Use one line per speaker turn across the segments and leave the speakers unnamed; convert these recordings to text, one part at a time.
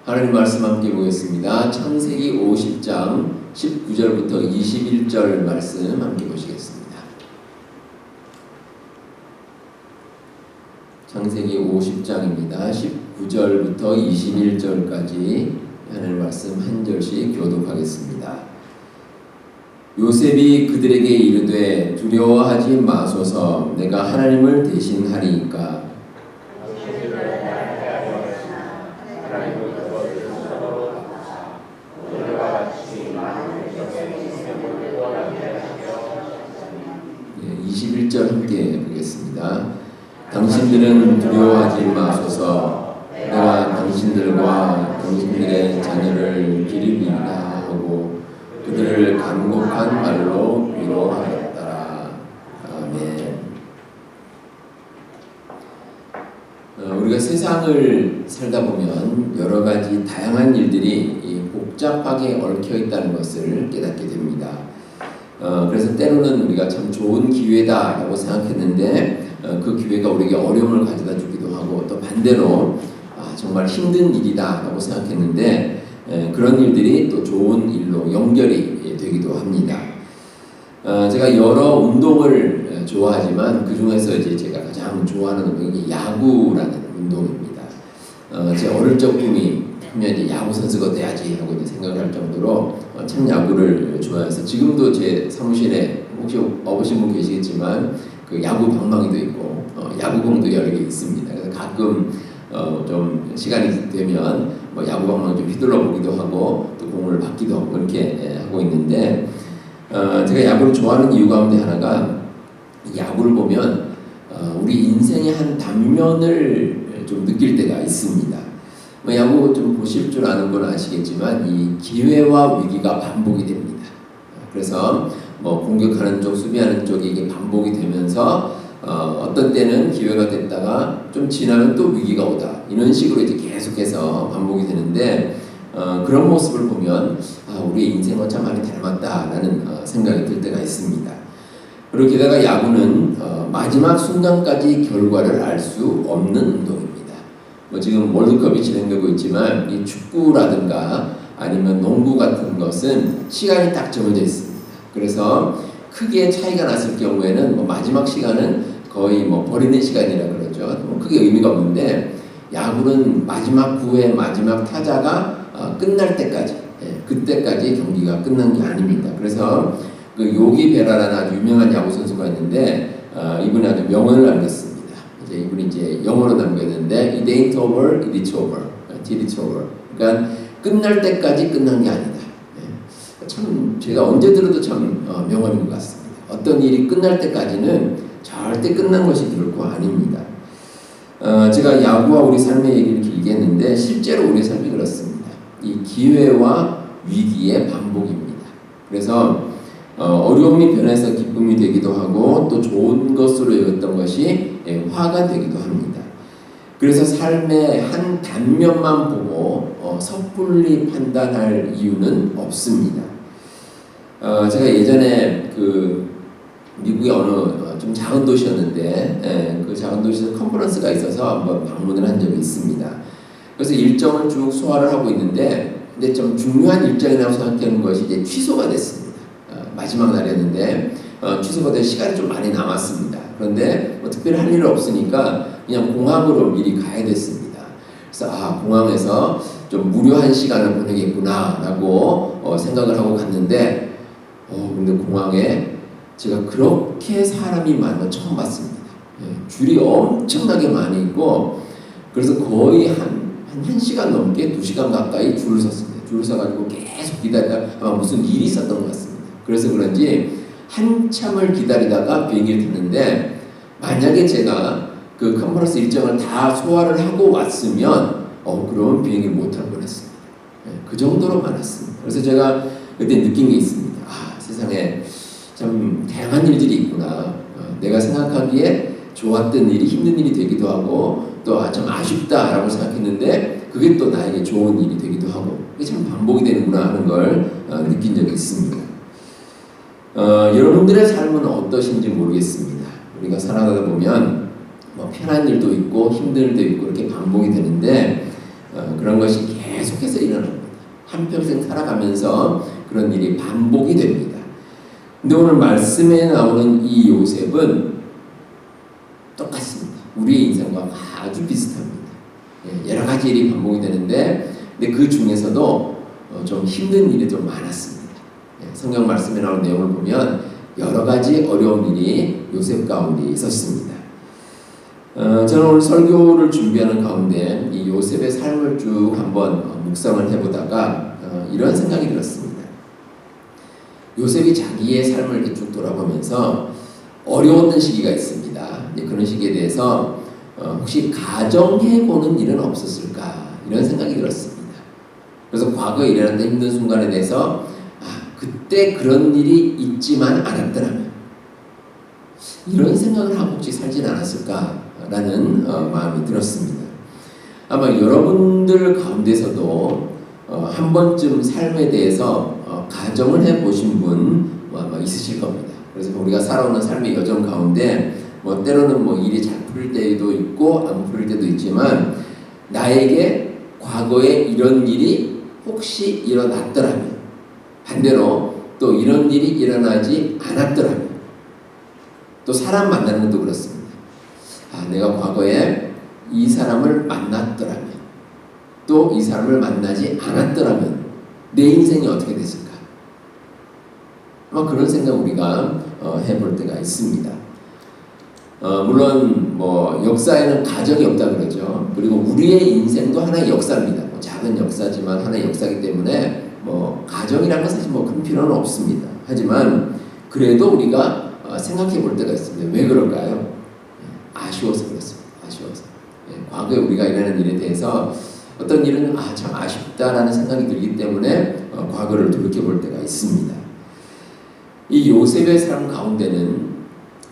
하나님 말씀 함께 보겠습니다. 창세기 50장 19절부터 21절 말씀 함께 보시겠습니다. 창세기 50장입니다. 19절부터 21절까지 하나님 말씀 한 절씩 교독하겠습니다. 요셉이 그들에게 이르되 두려워하지 마소서 내가 하나님을 대신하리이까 네, 21절 함께 보겠습니다. 당신들은 두려워하지 마소서 내가 당신들과 당신들의 자녀를 기르리라 하고 그들을 간곡한 말로 위로하였더라. 아멘. 우리가 세상을 살다 보면 여러 가지 다양한 일들이 복잡하게 얽혀 있다는 것을 깨닫게 됩니다. 그래서 때로는 우리가 참 좋은 기회다라고 생각했는데 그 기회가 우리에게 어려움을 가져다 주기도 하고 또 반대로 정말 힘든 일이다라고 생각했는데 그런 일들이 또 좋은 일로 연결이 되기도 합니다. 제가 여러 운동을 좋아하지만 그 중에서 이제 제가 가장 좋아하는 운동이 야구라는 운동입니다. 제 어릴 적 꿈이 이제 야구 선수가 돼야지 하고 이제 생각을 할 정도로 참 야구를 좋아해서 지금도 제 사무실에 혹시 와보신 분 계시겠지만 그 야구 방망이도 있고 야구공도 여러 개 있습니다. 그래서 가끔 좀 시간이 되면 뭐 야구 방망이 좀 휘둘러 보기도 하고 또 공을 받기도 하고 이렇게 하고 있는데 제가 야구를 좋아하는 이유 가운데 하나가 야구를 보면 우리 인생의 한 단면을 좀 느낄 때가 있습니다. 야구 좀 보실 줄 아는 건 아시겠지만 이 기회와 위기가 반복이 됩니다. 그래서 뭐 공격하는 쪽, 수비하는 쪽이 이게 반복이 되면서 어떤 때는 기회가 됐다가 좀 지나면 또 위기가 오다 이런 식으로 이제 계속해서 반복이 되는데 그런 모습을 보면 우리의 인생과 참 많이 닮았다라는 생각이 들 때가 있습니다. 그리고 게다가 야구는 마지막 순간까지 결과를 알 수 없는 운동입니다. 지금 월드컵이 진행되고 있지만 이 축구라든가 아니면 농구 같은 것은 시간이 딱 정해져 있습니다. 그래서 크게 차이가 났을 경우에는 마지막 시간은 거의 버리는 시간이라 그러죠. 크게 의미가 없는데 야구는 마지막 구회 마지막 타자가 끝날 때까지 그때까지 경기가 끝난 게 아닙니다. 그래서 그 요기 베라라는 아주 유명한 야구 선수가 있는데 이분이 아주 명언을 남겼습니다. 이분이 이제 영어로 남겼는데 It ain't over, it's over, till it's over. 그러니까 끝날 때까지 끝난 게 아니다. 참 제가 언제 들어도 참 명언인 것 같습니다. 어떤 일이 끝날 때까지는 절대 끝난 것이 결코 아닙니다. 제가 야구와 우리 삶의 얘기를 길게 했는데 실제로 우리 삶이 그렇습니다. 이 기회와 위기의 반복입니다. 그래서 어려움이 변해서 기쁨이 되기도 하고 또 좋은 것으로 여겼던 것이 화가 되기도 합니다. 그래서 삶의 한 단면만 보고 섣불리 판단할 이유는 없습니다. 제가 예전에 그 미국의 어느 좀 작은 도시였는데 그 작은 도시에서 컨퍼런스가 있어서 한번 방문을 한 적이 있습니다. 그래서 일정을 쭉 소화를 하고 있는데 근데 좀 중요한 일정이라고 생각하는 것이 이제 취소가 됐습니다. 마지막 날이었는데 취소가 될 시간이 좀 많이 남았습니다. 그런데 특별히 할 일은 없으니까 그냥 공항으로 미리 가야 됐습니다. 그래서 공항에서 좀 무료한 시간을 보내겠구나라고 생각을 하고 갔는데 근데 공항에 제가 그렇게 사람이 많은 걸 처음 봤습니다. 줄이 엄청나게 많이 있고 그래서 거의 한 1시간 넘게 2시간 가까이 줄을 섰습니다. 줄을 서가지고 계속 기다리다가 아마 무슨 일이 있었던 것 같습니다. 그래서 그런지 한참을 기다리다가 비행기를 탔는데 만약에 제가 그 컨퍼런스 일정을 다 소화를 하고 왔으면 그럼 비행기를 못할 뻔했습니다. 그 정도로 많았습니다. 그래서 제가 그때 느낀 게 있습니다. 세상에 참 다양한 일들이 있구나. 내가 생각하기에 좋았던 일이 힘든 일이 되기도 하고 또 참 아쉽다라고 생각했는데 그게 또 나에게 좋은 일이 되기도 하고 이게 참 반복이 되는구나 하는 걸 느낀 적이 있습니다. 여러분들의 삶은 어떠신지 모르겠습니다. 우리가 살아가다 보면 편한 일도 있고 힘든 일도 있고 이렇게 반복이 되는데 그런 것이 계속 계속해서 일어납니다. 한평생 살아가면서 그런 일이 반복이 됩니다. 근데 오늘 말씀에 나오는 이 요셉은 똑같습니다. 우리의 인생과 아주 비슷합니다. 여러 가지 일이 반복이 되는데, 근데 그 중에서도 좀 힘든 일이 좀 많았습니다. 성경 말씀에 나오는 내용을 보면 여러 가지 어려운 일이 요셉 가운데 있었습니다. 저는 오늘 설교를 준비하는 가운데 이 요셉의 삶을 쭉 한번 묵상을 해보다가 이런 생각이 들었습니다. 요셉이 자기의 삶을 이렇게 쭉 돌아보면서 어려웠던 시기가 있습니다. 그런 시기에 대해서 혹시 가정해보는 일은 없었을까, 이런 생각이 들었습니다. 그래서 과거에 일어났던 힘든 순간에 대해서 그때 그런 일이 있지만 않았더라면 이런 생각을 하고 혹시 살진 않았을까라는 마음이 들었습니다. 아마 여러분들 가운데서도 한 번쯤 삶에 대해서 가정을 해보신 분 아마 있으실 겁니다. 그래서 우리가 살아오는 삶의 여정 가운데 때로는 일이 잘 풀릴 때도 있고 안 풀릴 때도 있지만, 나에게 과거에 이런 일이 혹시 일어났더라면, 반대로 또 이런 일이 일어나지 않았더라면, 또 사람 만나는 것도 그렇습니다. 내가 과거에 이 사람을 만났더라면, 또 이 사람을 만나지 않았더라면 내 인생이 어떻게 됐을까? 그런 생각 우리가 해볼 때가 있습니다. 물론 역사에는 가정이 없다 그러죠. 그리고 우리의 인생도 하나의 역사입니다. 작은 역사지만 하나의 역사이기 때문에 가정이라는 건 사실 큰 필요는 없습니다. 하지만 그래도 우리가 생각해 볼 때가 있습니다. 왜 그럴까요? 아쉬워서 그렇습니다. 아쉬워서. 과거에 우리가 일어난 일에 대해서 어떤 일은 참 아쉽다라는 생각이 들기 때문에 과거를 돌이켜 볼 때가 있습니다. 이 요셉의 삶 가운데는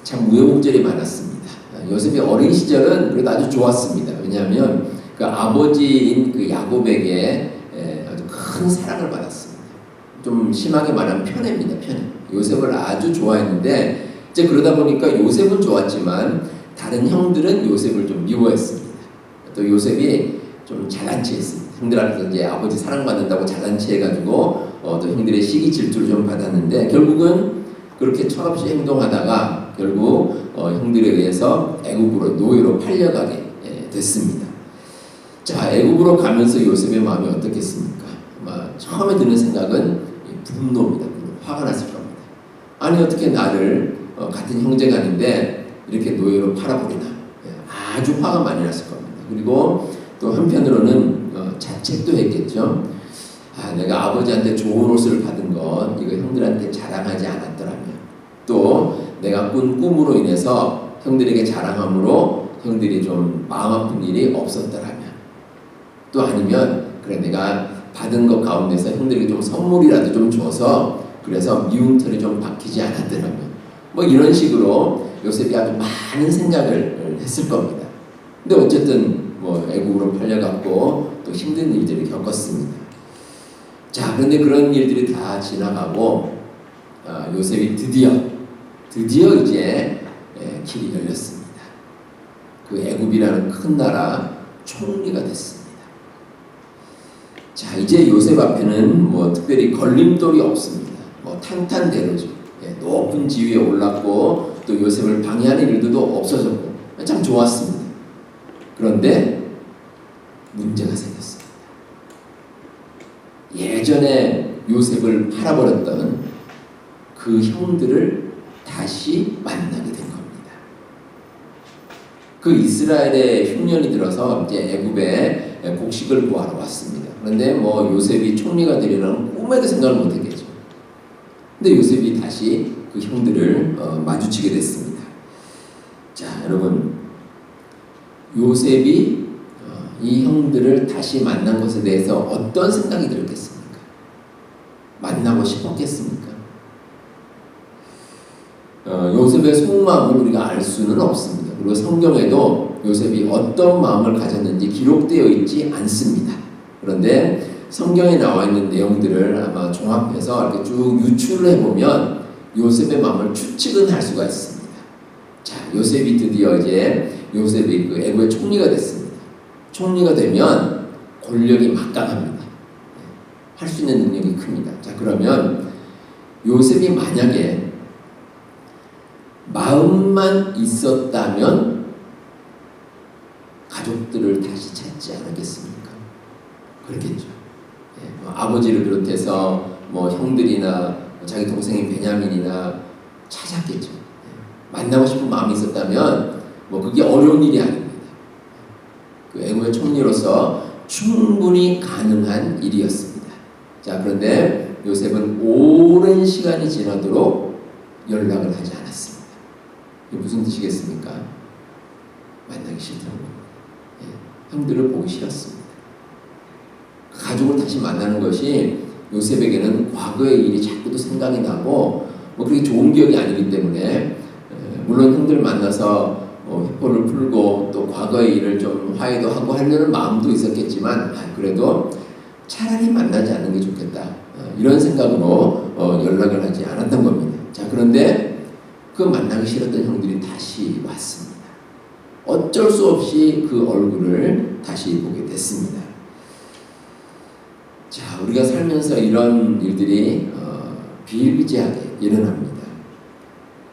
참 우여곡절이 많았습니다. 요셉의 어린 시절은 그래도 아주 좋았습니다. 왜냐하면 그 아버지인 그 야곱에게 아주 큰 사랑을 받았습니다. 좀 심하게 말하면 편애입니다. 편애. 요셉을 아주 좋아했는데, 이제 그러다 보니까 요셉은 좋았지만 다른 형들은 요셉을 좀 미워했습니다. 또 요셉이 좀 잘난 체했습니다. 형들 앞에서 이제 아버지 사랑받는다고 잘난 체해가지고 또 형들의 시기 질투를 좀 받았는데, 결국은 그렇게 철없이 행동하다가 결국 형들에 의해서 애굽으로 노예로 팔려가게 됐습니다. 자, 애굽으로 가면서 요셉의 마음이 어떻겠습니까? 처음에 드는 생각은 분노입니다. 화가 났을 겁니다. 아니 어떻게 나를 같은 형제가 아닌데 이렇게 노예로 팔아버리나. 아주 화가 많이 났을 겁니다. 그리고 또 한편으로는 자책도 했겠죠. 내가 아버지한테 좋은 옷을 받은 것 이거 형들한테 자랑하지 않았더라면, 또 내가 꾼 꿈으로 인해서 형들에게 자랑함으로 형들이 좀 마음 아픈 일이 없었더라면, 또 아니면 그래 내가 받은 것 가운데서 형들에게 좀 선물이라도 좀 줘서 그래서 미운 털이 좀 박히지 않았더라면, 이런 식으로 요셉이 아주 많은 생각을 했을 겁니다. 근데 어쨌든 애국으로 팔려갔고 또 힘든 일들을 겪었습니다. 자, 그런데 그런 일들이 다 지나가고 요셉이 드디어 이제 길이 열렸습니다. 그 애굽이라는 큰 나라 총리가 됐습니다. 자, 이제 요셉 앞에는 특별히 걸림돌이 없습니다. 탄탄대로죠. 높은 지위에 올랐고 또 요셉을 방해하는 일들도 없어졌고 참 좋았습니다. 그런데 문제가 생겼습니다. 예전에 요셉을 팔아버렸던 그 형들을 다시 만나게 된 겁니다. 그 이스라엘의 흉년이 들어서 이제 애굽에 곡식을 구하러 왔습니다. 그런데 요셉이 총리가 되려는 꿈에도 생각을 못했겠죠. 근데 요셉이 다시 그 형들을 마주치게 됐습니다. 자, 여러분, 요셉이 이 형들을 다시 만난 것에 대해서 어떤 생각이 들겠습니까? 만나고 싶었겠습니까? 요셉의 속마음을 우리가 알 수는 없습니다. 그리고 성경에도 요셉이 어떤 마음을 가졌는지 기록되어 있지 않습니다. 그런데 성경에 나와 있는 내용들을 아마 종합해서 이렇게 쭉 유추를 해보면 요셉의 마음을 추측은 할 수가 있습니다. 자, 요셉이 드디어 이제 요셉이 그 애굽의 총리가 됐습니다. 총리가 되면 권력이 막강합니다. 할 수 있는 능력이 큽니다. 자, 그러면 요셉이 만약에 마음만 있었다면 가족들을 다시 찾지 않았겠습니까? 그렇겠죠. 아버지를 비롯해서 형들이나 자기 동생인 베냐민이나 찾았겠죠. 만나고 싶은 마음이 있었다면 그게 어려운 일이 아닙니다. 그 애국의 총리로서 충분히 가능한 일이었습니다. 자, 그런데 요셉은 오랜 시간이 지나도록 연락을 하지 않았습니다. 이게 무슨 뜻이겠습니까? 만나기 싫다는 겁니다. 형들을 보기 싫었습니다. 가족을 다시 만나는 것이 요셉에게는 과거의 일이 자꾸도 생각이 나고 그렇게 좋은 기억이 아니기 때문에 물론 형들 만나서 회포를 풀고 또 과거의 일을 좀 화해도 하고 하려는 마음도 있었겠지만 그래도 차라리 만나지 않는 게 좋겠다 이런 생각으로 연락을 하지 않았던 겁니다. 자, 그런데 그 만나기 싫었던 형들이 다시 왔습니다. 어쩔 수 없이 그 얼굴을 다시 보게 됐습니다. 자, 우리가 살면서 이런 일들이 비일비재하게 일어납니다.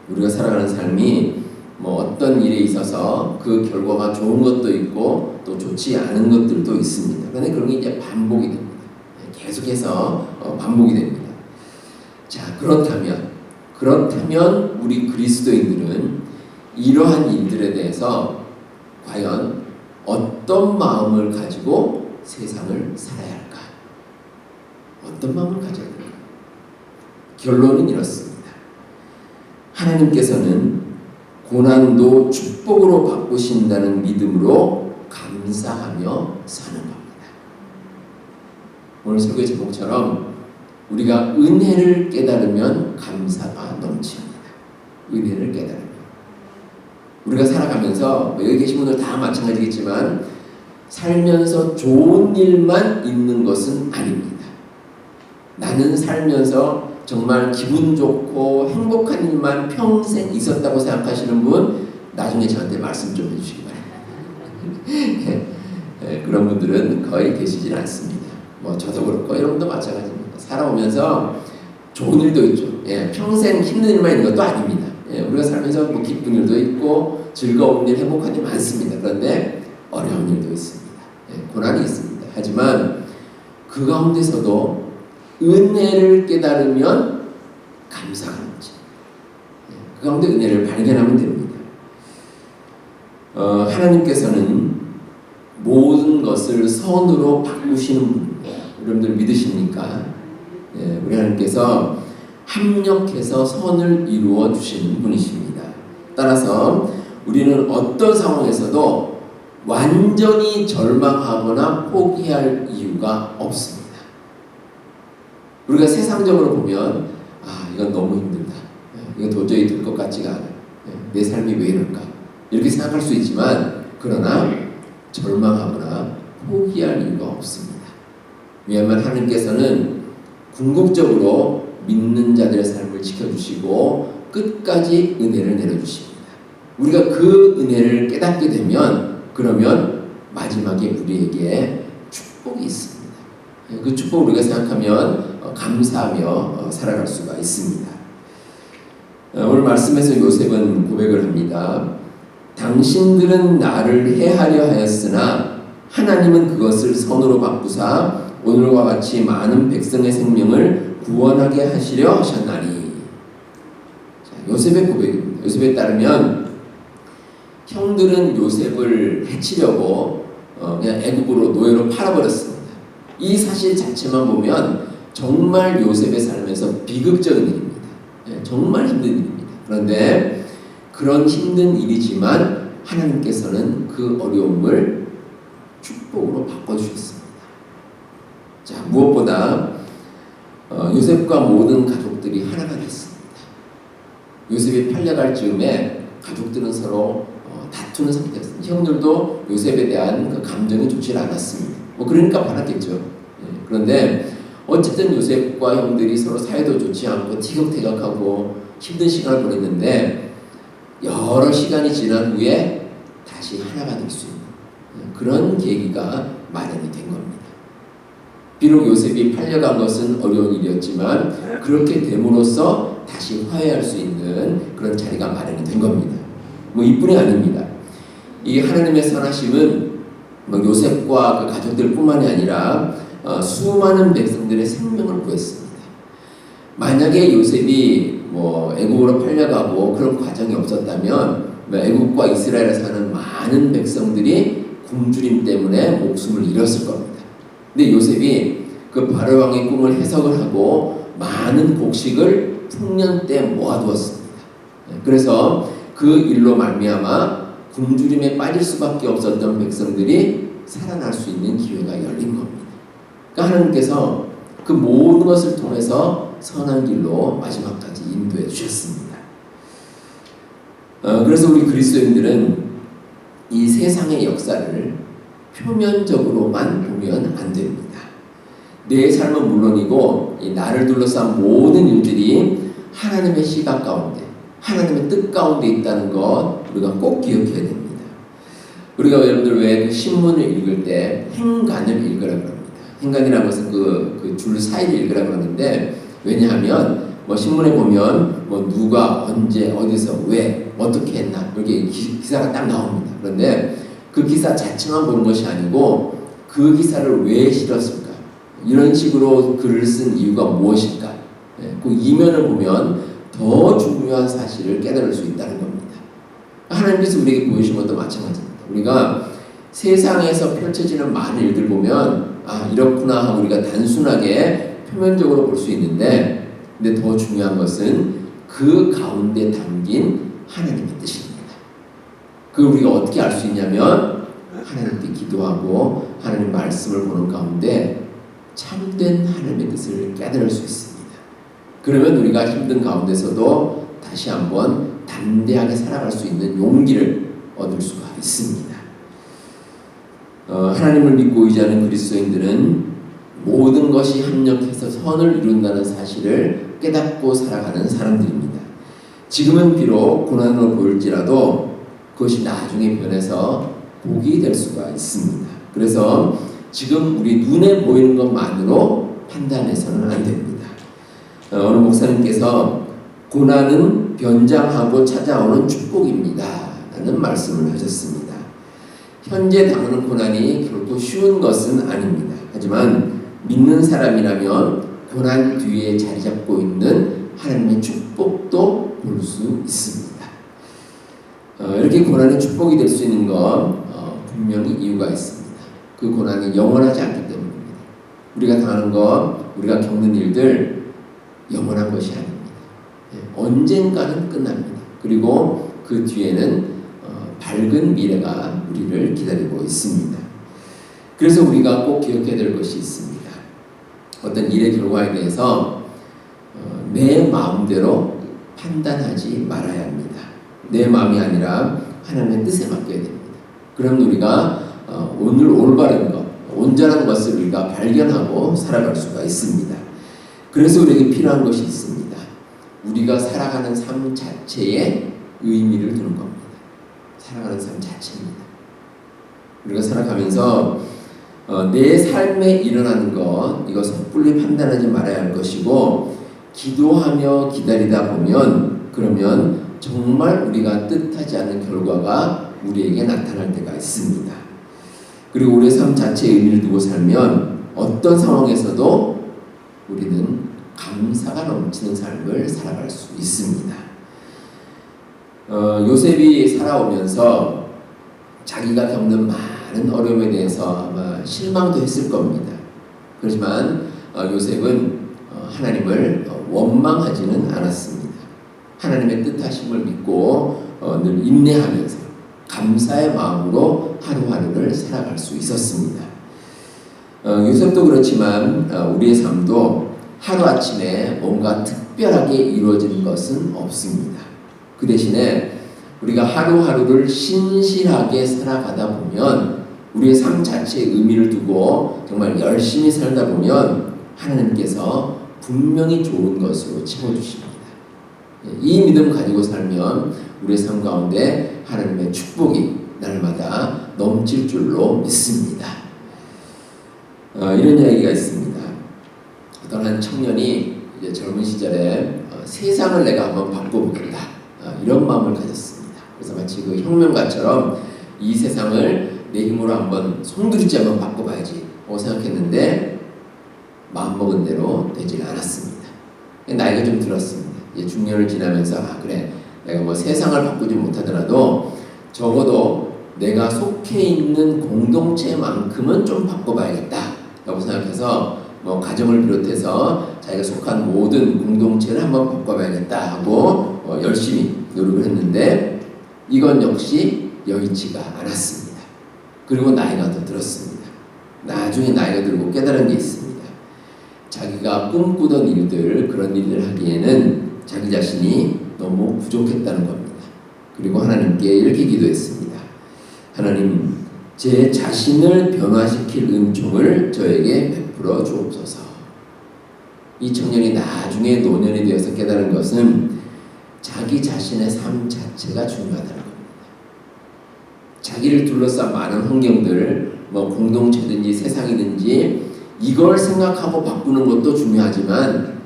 우리가 살아가는 삶이 어떤 일에 있어서 그 결과가 좋은 것도 있고 또 좋지 않은 것들도 있습니다. 그런데 그런 게 이제 반복이 됩니다. 계속해서 반복이 됩니다. 자, 그렇다면 우리 그리스도인들은 이러한 일들에 대해서 과연 어떤 마음을 가지고 세상을 살아야 할까? 어떤 마음을 가져야 될까? 결론은 이렇습니다. 하나님께서는 고난도 축복으로 바꾸신다는 믿음으로 감사하며 사는 겁니다. 오늘 설교의 제목처럼 우리가 은혜를 깨달으면 감사가 넘칩니다. 은혜를 깨달으면 우리가 살아가면서 여기 계신 분들 다 마찬가지겠지만 살면서 좋은 일만 있는 것은 아닙니다. 나는 살면서 정말 기분 좋고 행복한 일만 평생 있었다고 생각하시는 분 나중에 저한테 말씀 좀 해주시기 바랍니다. 그런 분들은 거의 계시질 않습니다. 저도 그렇고 여러분도 마찬가지입니다. 살아오면서 좋은 일도 있죠. 평생 힘든 일만 있는 것도 아닙니다. 우리가 살면서 기쁜 일도 있고 즐거운 일, 행복한 일 많습니다. 그런데 어려운 일도 있습니다. 고난이 있습니다. 하지만 그 가운데서도 은혜를 깨달으면 감사가 넘칩니다. 그 가운데 은혜를 발견하면 됩니다. 하나님께서는 모든 것을 선으로 바꾸시는 분입니다. 여러분들 믿으십니까? 우리 하나님께서 합력해서 선을 이루어 주시는 분이십니다. 따라서 우리는 어떤 상황에서도 완전히 절망하거나 포기할 이유가 없습니다. 우리가 세상적으로 보면 이건 너무 힘들다. 이건 도저히 될 것 같지가 않아. 내 삶이 왜 이럴까? 이렇게 생각할 수 있지만 그러나 절망하거나 포기할 이유가 없습니다. 왜냐하면 하나님께서는 궁극적으로 믿는 자들의 삶을 지켜주시고 끝까지 은혜를 내려주십니다. 우리가 그 은혜를 깨닫게 되면 그러면 마지막에 우리에게 축복이 있습니다. 그 축복을 우리가 생각하면 감사하며 살아갈 수가 있습니다. 오늘 말씀에서 요셉은 고백을 합니다. 당신들은 나를 해하려 하였으나 하나님은 그것을 선으로 바꾸사 오늘과 같이 많은 백성의 생명을 구원하게 하시려 하셨나니. 요셉의 고백입니다. 요셉에 따르면 형들은 요셉을 해치려고 그냥 애국으로 노예로 팔아버렸습니다. 이 사실 자체만 보면 정말 요셉의 삶에서 비극적인 일입니다. 정말 힘든 일입니다. 그런데 그런 힘든 일이지만 하나님께서는 그 어려움을 축복으로 바꿔주셨습니다. 자, 무엇보다 요셉과 모든 가족들이 하나가 됐습니다. 요셉이 팔려갈 즈음에 가족들은 서로 다투는 상태였습니다. 형들도 요셉에 대한 그 감정이 좋지 않았습니다. 그러니까 팔았겠죠. 그런데 어쨌든 요셉과 형들이 서로 사이도 좋지 않고 티격태격하고 힘든 시간을 보냈는데 여러 시간이 지난 후에 다시 하나가 될 수 있는 그런 계기가 마련이 된 겁니다. 비록 요셉이 팔려간 것은 어려운 일이었지만 그렇게 됨으로써 다시 화해할 수 있는 그런 자리가 마련이 된 겁니다. 뭐 이뿐이 아닙니다. 이 하나님의 선하심은 뭐 요셉과 그 가족들뿐만이 아니라 수많은 백성들의 생명을 구했습니다. 만약에 요셉이 뭐 애국으로 팔려가고 그런 과정이 없었다면 애국과 이스라엘에 사는 많은 백성들이 굶주림 때문에 목숨을 잃었을 겁니다. 근데 요셉이 그 바로 왕의 꿈을 해석을 하고 많은 곡식을 풍년 때 모아두었습니다. 그래서 그 일로 말미암아 굶주림에 빠질 수밖에 없었던 백성들이 살아날 수 있는 기회가 열린 겁니다. 그러니까 하나님께서 그 모든 것을 통해서 선한 길로 마지막까지 인도해 주셨습니다. 그래서 우리 그리스도인들은 이 세상의 역사를 표면적으로만 보면 안 됩니다. 내 삶은 물론이고 나를 둘러싼 모든 일들이 하나님의 시각 가운데, 하나님의 뜻 가운데 있다는 것 우리가 꼭 기억해야 됩니다. 우리가 여러분들 왜 그 신문을 읽을 때 행간을 읽으라 그럽니다. 행간이라는 것은 그 줄 사이를 읽으라 그러는데, 왜냐하면 뭐 신문에 보면 뭐 누가 언제 어디서 왜 어떻게 했나 이렇게 기사가 딱 나옵니다. 그런데 그 기사 자체만 보는 것이 아니고 그 기사를 왜 실었을까, 이런 식으로 글을 쓴 이유가 무엇일까, 그 이면을 보면 더 중요한 사실을 깨달을 수 있다는 겁니다. 하나님께서 우리에게 보여주신 것도 마찬가지입니다. 우리가 세상에서 펼쳐지는 많은 일들 보면 이렇구나 하고 우리가 단순하게 표면적으로 볼 수 있는데, 근데 더 중요한 것은 그 가운데 담긴 하나님의 뜻입니다. 그걸 우리가 어떻게 알 수 있냐면 하나님께 기도하고 하나님 말씀을 보는 가운데 참된 하나님의 뜻을 깨달을 수 있습니다. 그러면 우리가 힘든 가운데서도 다시 한번 담대하게 살아갈 수 있는 용기를 얻을 수가 있습니다. 하나님을 믿고 의지하는 그리스도인들은 모든 것이 합력해서 선을 이룬다는 사실을 깨닫고 살아가는 사람들입니다. 지금은 비록 고난으로 보일지라도 그것이 나중에 변해서 복이 될 수가 있습니다. 그래서 지금 우리 눈에 보이는 것만으로 판단해서는 안 됩니다. 어느 목사님께서 고난은 변장하고 찾아오는 축복입니다 라는 말씀을 하셨습니다. 현재 당하는 고난이 결코 쉬운 것은 아닙니다. 하지만 믿는 사람이라면 고난 뒤에 자리 잡고 있는 하나님의 축복도 볼 수 있습니다. 이렇게 고난이 축복이 될 수 있는 건 분명히 이유가 있습니다. 그 고난이 영원하지 않기 때문입니다. 우리가 당하는 것, 우리가 겪는 일들 영원한 것이 아닙니다. 언젠가는 끝납니다. 그리고 그 뒤에는 밝은 미래가 우리를 기다리고 있습니다. 그래서 우리가 꼭 기억해야 될 것이 있습니다. 어떤 일의 결과에 대해서 내 마음대로 판단하지 말아야 합니다. 내 마음이 아니라 하나님의 뜻에 맡겨야 됩니다. 그럼 우리가 오늘 올바른 것, 온전한 것을 우리가 발견하고 살아갈 수가 있습니다. 그래서 우리에게 필요한 것이 있습니다. 우리가 살아가는 삶 자체에 의미를 두는 겁니다. 살아가는 삶 자체입니다. 우리가 살아가면서 내 삶에 일어나는 것, 이거 섣불리 판단하지 말아야 할 것이고, 기도하며 기다리다 보면 그러면 정말 우리가 뜻하지 않은 결과가 우리에게 나타날 때가 있습니다. 그리고 우리의 삶 자체에 의미를 두고 살면 어떤 상황에서도 우리는 감사가 넘치는 삶을 살아갈 수 있습니다. 요셉이 살아오면서 자기가 겪는 많은 어려움에 대해서 아마 실망도 했을 겁니다. 그렇지만 요셉은 하나님을 원망하지는 않았습니다. 하나님의 뜻하심을 믿고 늘 인내하면서 감사의 마음으로 하루하루를 살아갈 수 있었습니다. 요셉도 그렇지만 우리의 삶도 하루아침에 뭔가 특별하게 이루어지는 것은 없습니다. 그 대신에 우리가 하루하루를 신실하게 살아가다 보면, 우리의 삶 자체에 의미를 두고 정말 열심히 살다 보면 하나님께서 분명히 좋은 것으로 채워주십니다. 이 믿음 가지고 살면 우리의 삶 가운데 하나님의 축복이 날마다 넘칠 줄로 믿습니다. 이런 이야기가 있습니다. 어떤 한 청년이 이제 젊은 시절에 세상을 내가 한번 바꿔보겠다, 이런 마음을 가졌습니다. 그래서 마치 그 혁명가처럼 이 세상을 내 힘으로 한번 송두리째 한번 바꿔봐야지 라고 생각했는데 마음먹은 대로 되질 않았습니다. 나이가 좀 들었습니다. 이제 중년을 지나면서 그래, 내가 뭐 세상을 바꾸지 못하더라도 적어도 내가 속해 있는 공동체만큼은 좀 바꿔봐야겠다 라고 생각해서 뭐 가정을 비롯해서 자기가 속한 모든 공동체를 한번 바꿔봐야겠다 하고 열심히 노력을 했는데 이건 역시 여의치가 않았습니다. 그리고 나이가 더 들었습니다. 나중에 나이가 들고 깨달은 게 있습니다. 자기가 꿈꾸던 일들, 그런 일을 하기에는 자기 자신이 너무 부족했다는 겁니다. 그리고 하나님께 이렇게 기도했습니다. 하나님, 제 자신을 변화시킬 은총을 저에게 베풀어 주옵소서. 이 청년이 나중에 노년이 되어서 깨달은 것은 자기 자신의 삶 자체가 중요하다는 겁니다. 자기를 둘러싼 많은 환경들, 뭐 공동체든지 세상이든지 이걸 생각하고 바꾸는 것도 중요하지만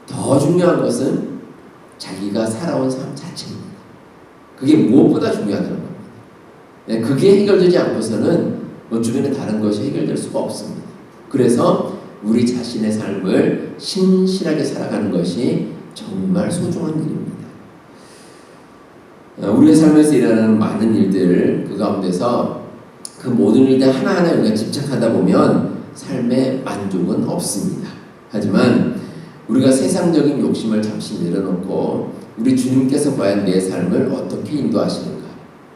더 중요한 것은 자기가 살아온 삶 자체입니다. 그게 무엇보다 중요하다는 겁니다. 그게 해결되지 않고서는 주변에 다른 것이 해결될 수가 없습니다. 그래서 우리 자신의 삶을 신실하게 살아가는 것이 정말 소중한 일입니다. 우리의 삶에서 일어나는 많은 일들, 그 가운데서 그 모든 일들 하나하나에 우리가 집착하다 보면 삶의 만족은 없습니다. 하지만 우리가 세상적인 욕심을 잠시 내려놓고 우리 주님께서 과연 내 삶을 어떻게 인도하시는가,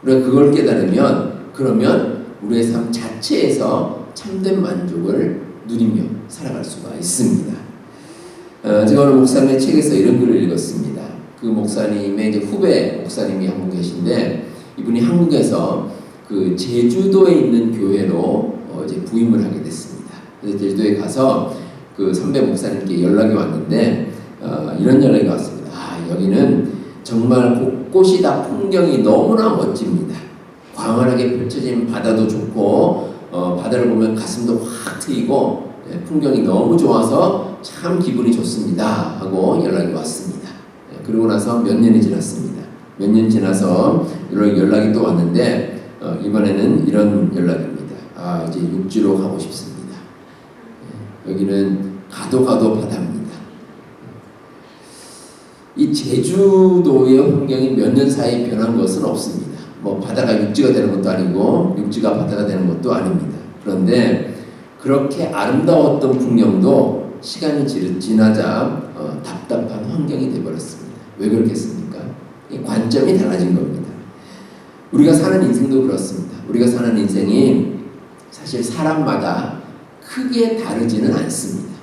우리가 그걸 깨달으면 그러면 우리의 삶 자체에서 참된 만족을 누리며 살아갈 수가 있습니다. 제가 오늘 목사님의 책에서 이런 글을 읽었습니다. 그 목사님의 이제 후배 목사님이 한 분 계신데 이분이 한국에서 그 제주도에 있는 교회로 이제 부임을 하게 됐습니다. 그래서 제주도에 가서 그 선배 목사님께 연락이 왔는데 이런 연락이 왔습니다. 여기는 정말 곳곳이 다 풍경이 너무나 멋집니다. 광활하게 펼쳐진 바다도 좋고 바다를 보면 가슴도 확 트이고 풍경이 너무 좋아서 참 기분이 좋습니다 하고 연락이 왔습니다. 그리고 나서 몇 년이 지났습니다. 몇 년 지나서 연락이 또 왔는데 이번에는 이런 연락입니다. 이제 육지로 가고 싶습니다. 여기는 가도 바다입니다. 이 제주도의 환경이 몇 년 사이에 변한 것은 없습니다. 뭐 바다가 육지가 되는 것도 아니고 육지가 바다가 되는 것도 아닙니다. 그런데 그렇게 아름다웠던 풍경도 시간이 지나자 답답한 환경이 되어버렸습니다. 왜 그렇겠습니까? 관점이 달라진 겁니다. 우리가 사는 인생도 그렇습니다. 우리가 사는 인생이 사실 사람마다 크게 다르지는 않습니다.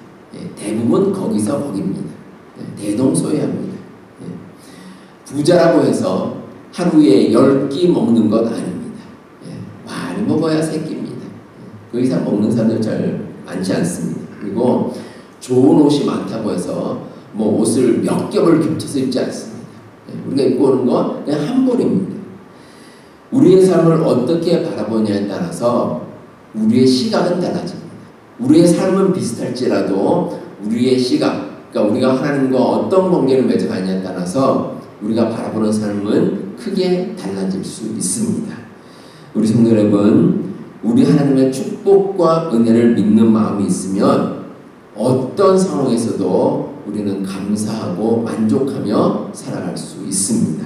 대부분 거기서 거기입니다. 대동소이합니다. 부자라고 해서 하루에 10끼 먹는 것 아닙니다. 많이 먹어야 3끼입니다. 그 이상 먹는 사람들 잘 많지 않습니다. 그리고 좋은 옷이 많다고 해서 뭐 옷을 몇 겹을 겹쳐서 입지 않습니다. 우리가 입고 오는 건 그냥 한 벌입니다. 우리의 삶을 어떻게 바라보냐에 따라서 우리의 시각은 달라집니다. 우리의 삶은 비슷할지라도 우리의 시각, 그러니까 우리가 하나님과 어떤 관계를 맺어가느냐에 따라서 우리가 바라보는 삶은 크게 달라질 수 있습니다. 우리 성도 여러분, 우리 하나님의 축복과 은혜를 믿는 마음이 있으면 어떤 상황에서도 우리는 감사하고 만족하며 살아갈 수 있습니다.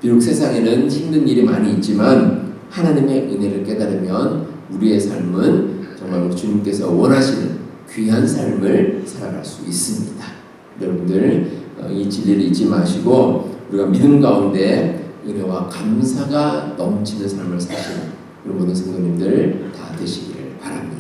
비록 세상에는 힘든 일이 많이 있지만 하나님의 은혜를 깨달으면 우리의 삶은 정말 주님께서 원하시는 귀한 삶을 살아갈 수 있습니다. 여러분들 이 진리를 잊지 마시고 우리가 믿음 가운데 은혜와 감사가 넘치는 삶을 사시는 우리 모든 성도님들 다 되시기를 바랍니다.